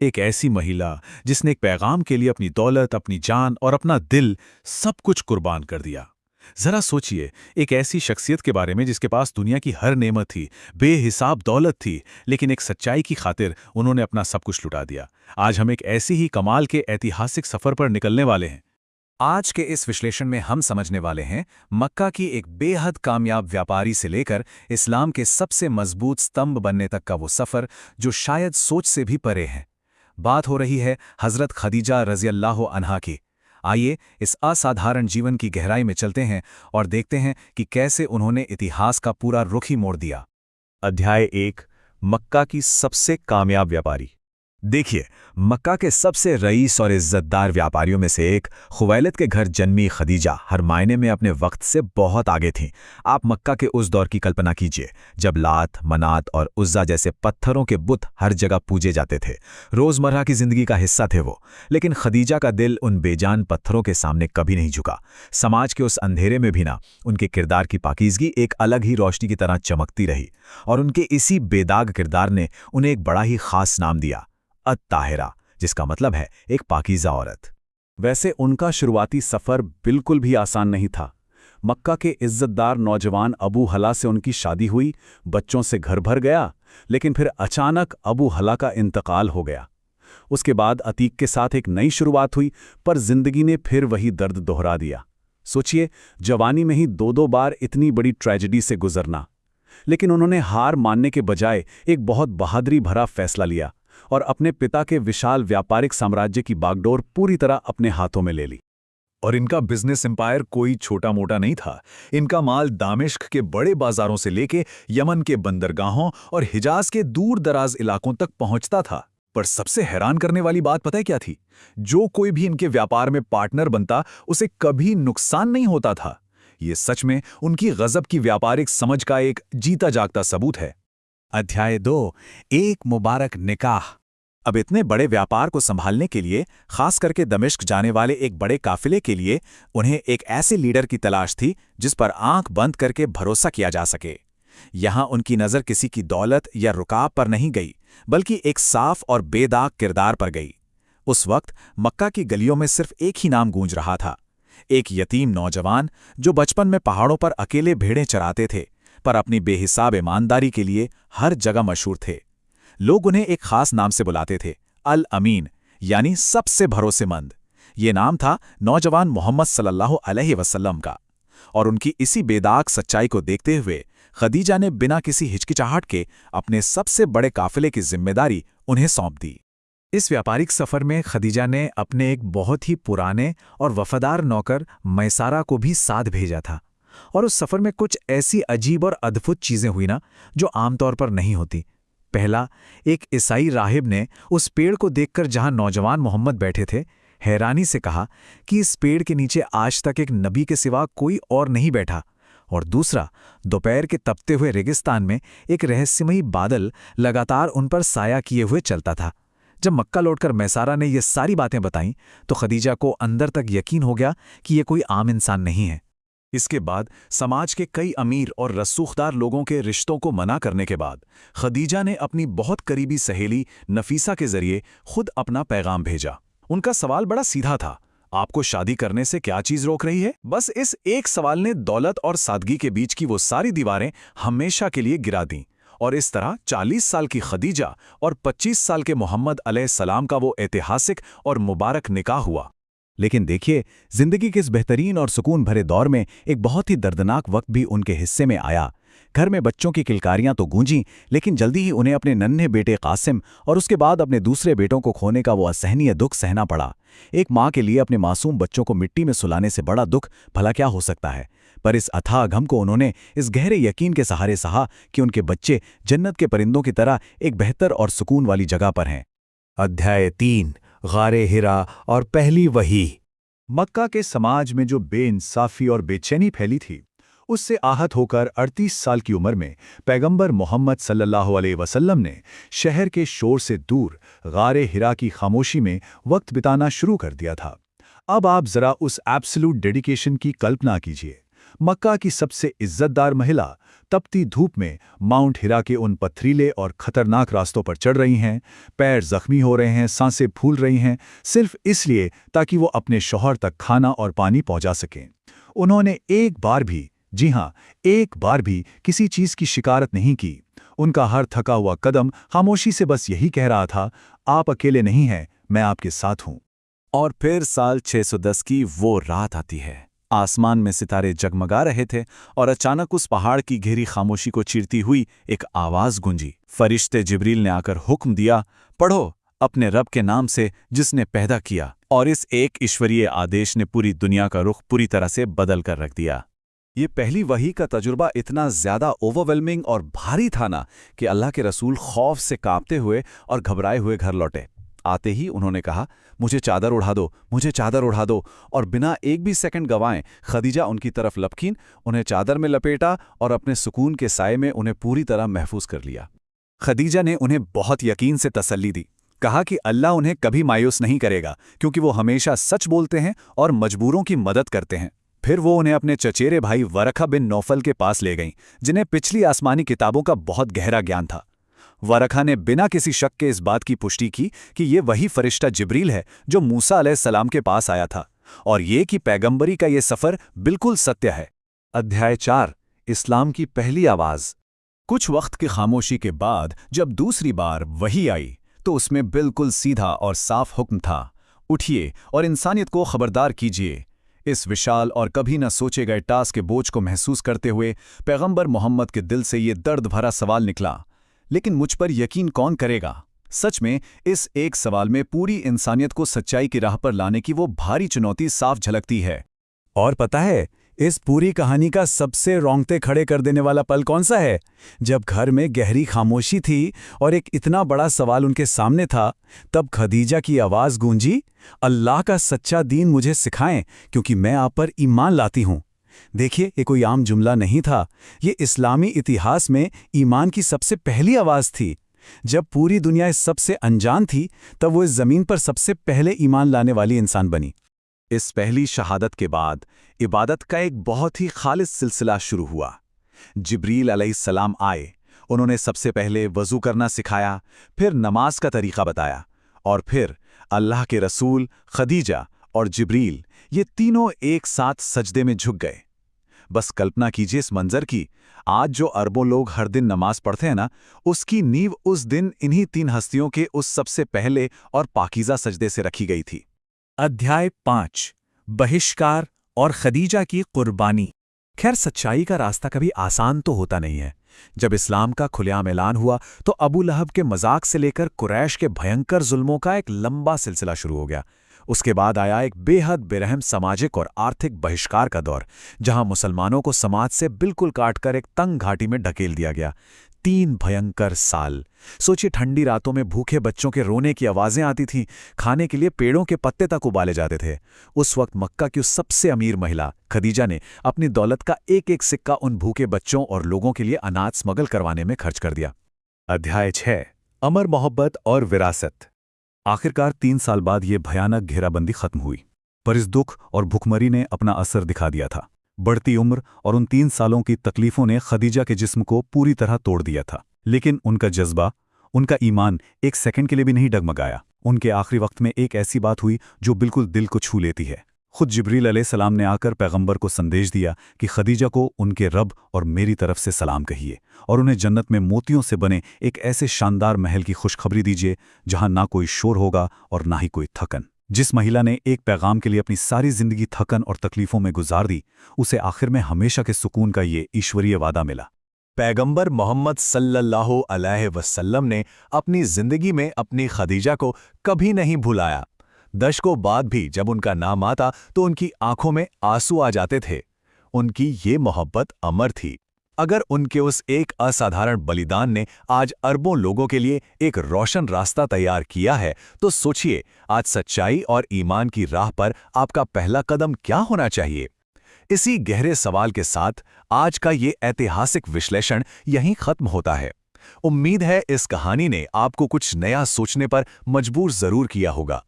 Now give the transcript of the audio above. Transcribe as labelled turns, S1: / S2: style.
S1: एक ऐसी महिला जिसने एक पैगाम के लिए अपनी दौलत, अपनी जान और अपना दिल सब कुछ कुर्बान कर दिया। जरा सोचिए, एक ऐसी शख्सियत के बारे में जिसके पास दुनिया की हर नेमत थी, बेहिसाब दौलत थी, लेकिन एक सच्चाई की खातिर उन्होंने अपना सब कुछ लुटा दिया। आज हम एक ऐसी ही कमाल के ऐतिहासिक सफर पर निकलने वाले हैं।
S2: आज के इस विश्लेषण में हम समझने वाले हैं मक्का की एक बेहद कामयाब व्यापारी से लेकर इस्लाम के सबसे मजबूत स्तंभ बनने तक का वो सफ़र जो शायद सोच से भी परे है। बात हो रही है हज़रत खदीजा रज़ियल्लाहु अन्हा की। आइए इस असाधारण जीवन की गहराई में चलते हैं और देखते हैं कि कैसे उन्होंने इतिहास का पूरा रुख ही मोड़ दिया।
S3: अध्याय 1, मक्का की सबसे कामयाब व्यापारी। देखिए, मक्का के सबसे रईस और इज्जतदार व्यापारियों में से एक खुवैलिद के घर जन्मी खदीजा हर मायने में अपने वक्त से बहुत आगे थीं। आप मक्का के उस दौर की कल्पना कीजिए जब लात, मनात और उज़्ज़ा जैसे पत्थरों के बुत हर जगह पूजे जाते थे। रोज़मर्रा की जिंदगी का हिस्सा थे वो, लेकिन खदीजा का दिल उन बेजान पत्थरों के सामने कभी नहीं झुका। समाज के उस अंधेरे में भी ना, उनके किरदार की पाकीज़गी एक अलग ही रोशनी की तरह चमकती रही, और उनके इसी बेदाग किरदार ने उन्हें एक बड़ा ही खास नाम दिया, अत-ताहिरा, जिसका मतलब है एक पाकीज़ा औरत।
S1: वैसे उनका शुरुआती सफ़र बिल्कुल भी आसान नहीं था। मक्का के इज्जतदार नौजवान अबू हला से उनकी शादी हुई, बच्चों से घर भर गया, लेकिन फिर अचानक अबू हला का इंतकाल हो गया। उसके बाद अतीक के साथ एक नई शुरुआत हुई, पर जिंदगी ने फिर वही दर्द दोहरा दिया। सोचिए, जवानी में ही दो बार इतनी बड़ी ट्रेजेडी से गुजरना। लेकिन उन्होंने हार मानने के बजाय एक बहुत बहादुरी भरा फैसला लिया और अपने पिता के विशाल व्यापारिक साम्राज्य की बागडोर पूरी तरह अपने हाथों में ले ली।
S4: और इनका बिजनेस एम्पायर कोई छोटा मोटा नहीं था। इनका माल दामिश्क के बड़े बाजारों से लेके यमन के बंदरगाहों और हिजाज के दूर दराज इलाकों तक पहुंचता था। पर सबसे हैरान करने वाली बात पता है क्या थी? जो कोई भी इनके व्यापार में पार्टनर बनता, उसे कभी नुकसान नहीं होता था। ये सच में उनकी गजब की व्यापारिक समझ का एक जीता जागता सबूत है।
S2: अध्याय 2, एक मुबारक निकाह। अब इतने बड़े व्यापार को संभालने के लिए, खास करके दमिश्क जाने वाले एक बड़े काफिले के लिए, उन्हें एक ऐसे लीडर की तलाश थी जिस पर आंख बंद करके भरोसा किया जा सके। यहां उनकी नज़र किसी की दौलत या रुकाब पर नहीं गई, बल्कि एक साफ और बेदाग किरदार पर गई। उस वक्त मक्का की गलियों में सिर्फ एक ही नाम गूंज रहा था, एक यतीम नौजवान जो बचपन में पहाड़ों पर अकेले भेड़ें चराते थे, पर अपनी बेहिसाब ईमानदारी के लिए हर जगह मशहूर थे। लोग उन्हें एक खास नाम से बुलाते थे, अल अमीन, यानी सबसे भरोसेमंद। ये नाम था नौजवान मोहम्मद सल्लल्लाहु अलैहि वसल्लम का। और उनकी इसी बेदाग सच्चाई को देखते हुए खदीजा ने बिना किसी हिचकिचाहट के अपने सबसे बड़े काफिले की जिम्मेदारी उन्हें सौंप दी। इस व्यापारिक सफर में खदीजा ने अपने एक बहुत ही पुराने और वफादार नौकर मैसारा को भी साथ भेजा था। और उस सफर में कुछ ऐसी अजीब और अद्भुत चीजें हुई ना, जो आमतौर पर नहीं होती। पहला, एक ईसाई राहिब ने उस पेड़ को देखकर जहां नौजवान मोहम्मद बैठे थे, हैरानी से कहा कि इस पेड़ के नीचे आज तक एक नबी के सिवा कोई और नहीं बैठा। और दूसरा, दोपहर के तपते हुए रेगिस्तान में एक रहस्यमयी बादल लगातार उन पर साया किए हुए चलता था। जब मक्का लौटकर मैसारा ने ये सारी बातें बताईं, तो खदीजा को अंदर तक यकीन हो गया कि ये कोई आम इंसान नहीं है।
S1: इसके बाद समाज के कई अमीर और रसूखदार लोगों के रिश्तों को मना करने के बाद खदीजा ने अपनी बहुत करीबी सहेली नफीसा के जरिए खुद अपना पैगाम भेजा। उनका सवाल बड़ा सीधा था, आपको शादी करने से क्या चीज रोक रही है? बस इस एक सवाल ने दौलत और सादगी के बीच की वो सारी दीवारें हमेशा के लिए गिरा दीं। और इस तरह 40 साल की खदीजा और 25 साल के मोहम्मद अलैहिस्सलाम का वो ऐतिहासिक और मुबारक निकाह हुआ।
S2: लेकिन देखिए, जिंदगी के इस बेहतरीन और सुकून भरे दौर में एक बहुत ही दर्दनाक वक्त भी उनके हिस्से में आया। घर में बच्चों की किलकारियां तो गूंजीं, लेकिन जल्दी ही उन्हें अपने नन्हे बेटे कासिम और उसके बाद अपने दूसरे बेटों को खोने का वो असहनीय दुख सहना पड़ा। एक माँ के लिए अपने मासूम बच्चों को मिट्टी में सुलाने से बड़ा दुख भला क्या हो सकता है? पर इस अथाह गम को उन्होंने इस गहरे यकीन के सहारे सहा कि उनके बच्चे जन्नत के परिंदों की तरह एक बेहतर और सुकून वाली जगह पर हैं।
S3: अध्याय 3, गारे हिरा और पहली वही।
S4: मक्का के समाज में जो बेइंसाफी और बेचैनी फैली थी, उससे आहत होकर 38 साल की उम्र में पैगंबर मोहम्मद सल्लल्लाहु अलैहि वसल्लम ने शहर के शोर से दूर गारे हिरा की खामोशी में वक्त बिताना शुरू कर दिया था। अब आप जरा उस एब्सोल्यूट डेडिकेशन की कल्पना कीजिए। मक्का की सबसे इज्जतदार महिला तपती धूप में माउंट हिरा के उन पथरीले और खतरनाक रास्तों पर चढ़ रही हैं, पैर जख्मी हो रहे हैं, सांसें फूल रही हैं, सिर्फ इसलिए ताकि वो अपने शौहर तक खाना और पानी पहुंचा सकें। उन्होंने एक बार भी, जी हां, एक बार भी किसी चीज की शिकायत नहीं की। उनका हर थका हुआ कदम खामोशी से बस यही कह रहा था, आप अकेले नहीं हैं, मैं आपके साथ हूं।
S1: और फिर साल 610 की वो रात आती है। आसमान में सितारे जगमगा रहे थे और अचानक उस पहाड़ की गहरी खामोशी को चीरती हुई एक आवाज गूंजी। फरिश्ते जिब्रील ने आकर हुक्म दिया, पढ़ो अपने रब के नाम से जिसने पैदा किया। और इस एक ईश्वरीय आदेश ने पूरी दुनिया का रुख पूरी तरह से बदल कर रख दिया। ये पहली वही का तजुर्बा इतना ज्यादा ओवरवेलमिंग और भारी था ना कि अल्लाह के रसूल खौफ से कांपते हुए और घबराए हुए घर लौटे। आते ही उन्होंने कहा, मुझे चादर उड़ा दो, मुझे चादर उड़ा दो। और बिना एक भी सेकंड गंवाए खदीजा उनकी तरफ लपकीन, उन्हें चादर में लपेटा और अपने सुकून के साये में उन्हें पूरी तरह महफूज कर लिया।
S4: खदीजा ने उन्हें बहुत यकीन से तसल्ली दी। कहा कि अल्लाह उन्हें कभी मायूस नहीं करेगा, क्योंकि वो हमेशा सच बोलते हैं और मजबूरों की मदद करते हैं। फिर वो उन्हें अपने चचेरे भाई वरखा बिन नौफल के पास ले गईं, जिन्हें पिछली आसमानी किताबों का बहुत गहरा ज्ञान था। वरखा ने बिना किसी शक के इस बात की पुष्टि की कि ये वही फरिश्ता जिब्रील है जो मूसा अलैहिस्सलाम के पास आया था, और ये कि पैगंबरी का ये सफ़र बिल्कुल सत्य है।
S1: अध्याय 4, इस्लाम की पहली आवाज़। कुछ वक्त की खामोशी के बाद जब दूसरी बार वही आई तो उसमें बिल्कुल सीधा और साफ हुक्म था, उठिए और इंसानियत को खबरदार कीजिए। इस विशाल और कभी न सोचे गए टास्क के बोझ को महसूस करते हुए पैगंबर मोहम्मद के दिल से ये दर्द भरा सवाल निकला, लेकिन मुझ पर यकीन कौन करेगा? सच में इस एक सवाल में पूरी इंसानियत को सच्चाई की राह पर लाने की वो भारी चुनौती साफ झलकती है।
S4: और पता है, इस पूरी कहानी का सबसे रोंगटे खड़े कर देने वाला पल कौन सा है? जब घर में गहरी खामोशी थी और एक इतना बड़ा सवाल उनके सामने था, तब खदीजा की आवाज़ गूंजी, अल्लाह का सच्चा दीन मुझे सिखाएं, क्योंकि मैं आप पर ईमान लाती हूं। देखिए, ये कोई आम जुमला नहीं था, ये इस्लामी इतिहास में ईमान की सबसे पहली आवाज़ थी। जब पूरी दुनिया इस सबसे अनजान थी, तब वो इस ज़मीन पर सबसे पहले ईमान लाने वाली इंसान बनी।
S1: इस पहली शहादत के बाद इबादत का एक बहुत ही खालिस सिलसिला शुरू हुआ। जिब्रील अलैहिस्सलाम आए, उन्होंने सबसे पहले वज़ू करना सिखाया, फिर नमाज का तरीक़ा बताया, और फिर अल्लाह के रसूल, खदीजा और जिब्रील ये तीनों एक साथ सजदे में झुक गए। बस कल्पना कीजिए इस मंजर की। आज जो अरबों लोग हर दिन नमाज पढ़ते हैं ना, उसकी नींव उस दिन इन्हीं तीन हस्तियों के उस सबसे पहले और पाकीज़ा सजदे से रखी गई थी।
S2: अध्याय 5, बहिष्कार और खदीजा की कुर्बानी।
S1: खैर, सच्चाई का रास्ता कभी आसान तो होता नहीं है। जब इस्लाम का खुलेआम ऐलान हुआ तो अबू लहब के मजाक से लेकर कुरैश के भयंकर जुल्मों का एक लंबा सिलसिला शुरू हो गया। उसके बाद आया एक बेहद बेरहम सामाजिक और आर्थिक बहिष्कार का दौर, जहां मुसलमानों को समाज से बिल्कुल काटकर एक तंग घाटी में ढकेल दिया गया। 3 भयंकर साल। सोचिए, ठंडी रातों में भूखे बच्चों के रोने की आवाज़ें आती थीं, खाने के लिए पेड़ों के पत्ते तक उबाले जाते थे। उस वक्त मक्का की उस सबसे अमीर महिला खदीजा ने अपनी दौलत का एक एक सिक्का उन भूखे बच्चों और लोगों के लिए अनाज स्मगल करवाने में खर्च कर दिया।
S4: अध्याय 6, अमर मोहब्बत और विरासत। आखिरकार 3 साल बाद ये भयानक घेराबंदी खत्म हुई, पर इस दुख और भुखमरी ने अपना असर दिखा दिया था। बढ़ती उम्र और उन 3 सालों की तकलीफों ने खदीजा के जिस्म को पूरी तरह तोड़ दिया था, लेकिन उनका जज्बा, उनका ईमान एक सेकंड के लिए भी नहीं डगमगाया। उनके आखिरी वक्त में एक ऐसी बात हुई जो बिल्कुल दिल को छू लेती है। खुद जिब्रील अलैहिस्सलाम ने आकर पैगंबर को संदेश दिया कि खदीजा को उनके रब और मेरी तरफ से सलाम कहिए, और उन्हें जन्नत में मोतियों से बने एक ऐसे शानदार महल की खुशखबरी दीजिए जहां ना कोई शोर होगा और ना ही कोई थकन। जिस महिला ने एक पैगाम के लिए अपनी सारी जिंदगी थकन और तकलीफों में गुजार दी, उसे आखिर में हमेशा के सुकून का ये ईश्वरीय वादा मिला।
S3: पैगंबर मोहम्मद सल्लल्लाहु अलैहि वसल्लम ने अपनी जिंदगी में अपनी खदीजा को कभी नहीं भुलाया। दशकों बाद भी जब उनका नाम आता तो उनकी आंखों में आंसू आ जाते थे। उनकी ये मोहब्बत अमर थी। अगर उनके उस एक असाधारण बलिदान ने आज अरबों लोगों के लिए एक रोशन रास्ता तैयार किया है, तो सोचिए आज सच्चाई और ईमान की राह पर आपका पहला कदम क्या होना चाहिए। इसी गहरे सवाल के साथ आज का ये ऐतिहासिक विश्लेषण यहीं खत्म होता है। उम्मीद है इस कहानी ने आपको कुछ नया सोचने पर मजबूर जरूर किया होगा।